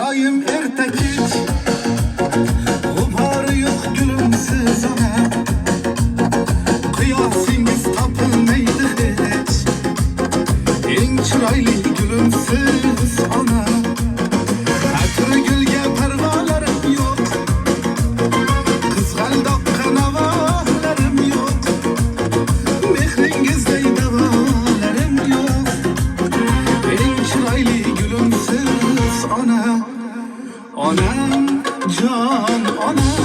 daim ertekik, gubarı yok gülümsüz ana. Kıyasınız tapılmaydı hiç, en çıraylı gülümsüz ana. Akırı gülge pervalarım yok, kızgaldok kanavalarım yok. Mehringizde davalarım yok, en çıraylı gülümsüz ana. Anam, can anam.